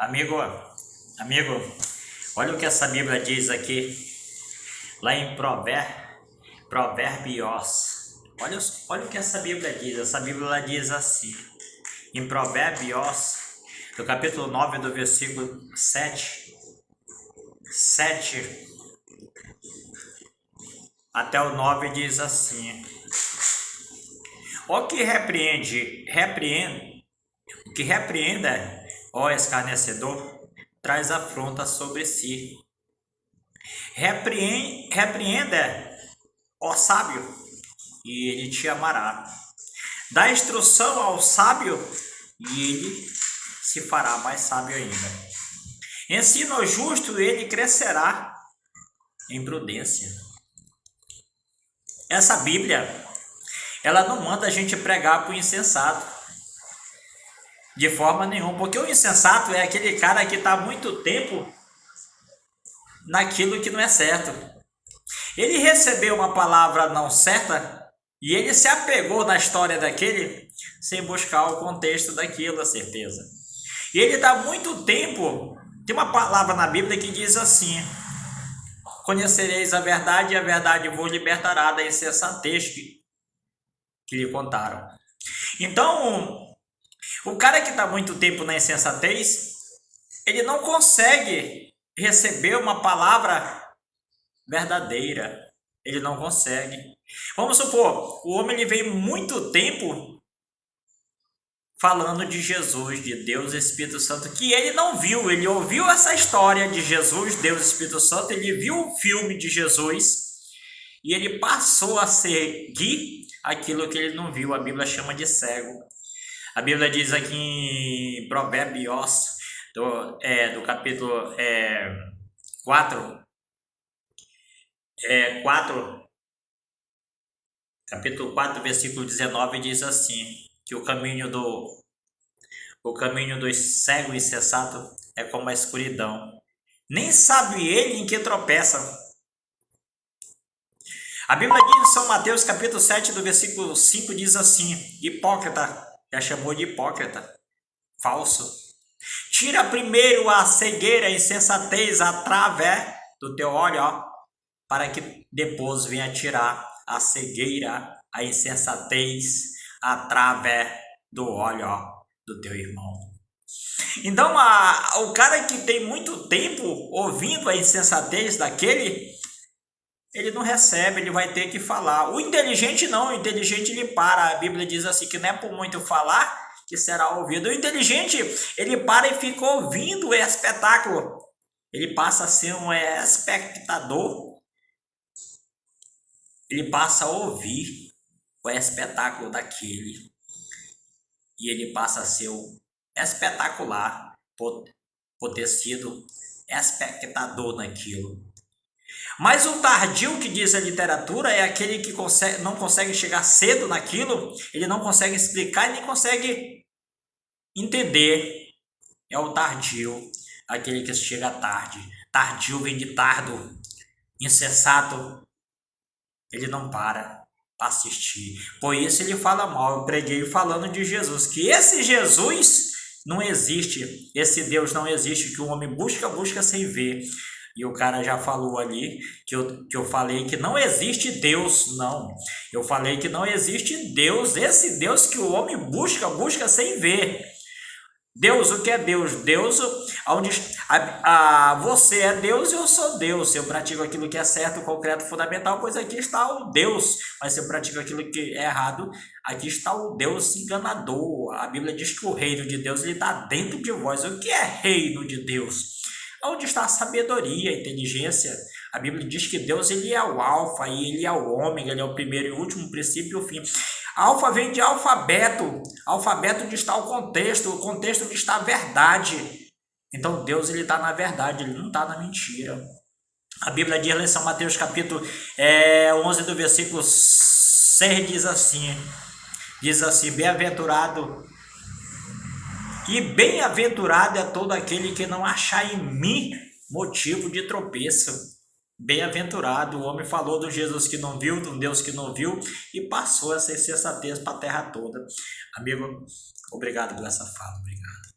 Amigo, amigo, olha o que essa Bíblia diz aqui, lá em Provérbios. Olha o que essa Bíblia diz. Essa Bíblia diz assim, em Provérbios, do capítulo 9, do versículo 7 até o 9, diz assim: O que repreenda, ó escarnecedor, traz afronta sobre si. Repreenda, ó sábio, e ele te amará. Dá instrução ao sábio, e ele se fará mais sábio ainda. Ensina o justo, e ele crescerá em prudência. Essa Bíblia, ela não manda a gente pregar para o insensato, de forma nenhuma, porque o insensato é aquele cara que está há muito tempo naquilo que não é certo. Ele recebeu uma palavra não certa e ele se apegou na história daquele sem buscar o contexto daquilo, a certeza. E ele dá muito tempo. Tem uma palavra na Bíblia que diz assim: conhecereis a verdade e a verdade vos libertará da insensatez que lhe contaram. Então, o cara que está muito tempo na insensatez, ele não consegue receber uma palavra verdadeira. Ele não consegue. Vamos supor, o homem ele vem muito tempo falando de Jesus, de Deus, Espírito Santo, que ele não viu. Ele ouviu essa história de Jesus, Deus, Espírito Santo, ele viu o filme de Jesus e ele passou a seguir aquilo que ele não viu. A Bíblia chama de cego. A Bíblia diz aqui em Provérbios, do capítulo 4, capítulo 4, versículo 19, diz assim, que o caminho dos cegos insensato é como a escuridão. Nem sabe ele em que tropeça. A Bíblia diz em São Mateus, capítulo 7, do versículo 5, diz assim: hipócrita, já chamou de hipócrita, falso. Tira primeiro a cegueira, a insensatez através do teu olho, para que depois venha tirar a cegueira, a insensatez através do olho do teu irmão. Então, o cara que tem muito tempo ouvindo a insensatez daquele, ele não recebe, ele vai ter que falar. O inteligente não, o inteligente ele para. A Bíblia diz assim, que não é por muito falar que será ouvido. O inteligente, ele para e fica ouvindo o espetáculo. Ele passa a ser um espectador. Ele passa a ouvir o espetáculo daquele. E ele passa a ser o espetacular por ter sido espectador naquilo. Mas o tardio, que diz a literatura, é aquele que não consegue chegar cedo naquilo, ele não consegue explicar e nem consegue entender. É o tardio, aquele que chega tarde. Tardio vem de tardo. Insensato, ele não para assistir. Por isso ele fala mal. Eu preguei falando de Jesus, que esse Jesus não existe, esse Deus não existe, que o homem busca sem ver. E o cara já falou ali que eu falei que não existe Deus. Não, eu falei que não existe Deus, esse Deus que o homem busca sem ver. Deus, o que é Deus? Deus, onde você é Deus e eu sou Deus. Se eu pratico aquilo que é certo, concreto, fundamental, pois aqui está o Deus. Mas se eu pratico aquilo que é errado, aqui está o Deus enganador. A Bíblia diz que o reino de Deus está dentro de vós. O que é reino de Deus? Onde está a sabedoria, a inteligência? A Bíblia diz que Deus ele é o alfa e ele é o ômega, ele é o primeiro e o último, o princípio e o fim. Alfa vem de alfabeto, alfabeto onde está o contexto onde está a verdade. Então Deus ele está na verdade, ele não está na mentira. A Bíblia diz em São Mateus capítulo 11 do versículo 6 diz assim, bem-aventurado é todo aquele que não achar em mim motivo de tropeço. Bem-aventurado, o homem falou do Jesus que não viu, do Deus que não viu, e passou essa insensatez para a terra toda. Amigo, obrigado por essa fala, obrigado.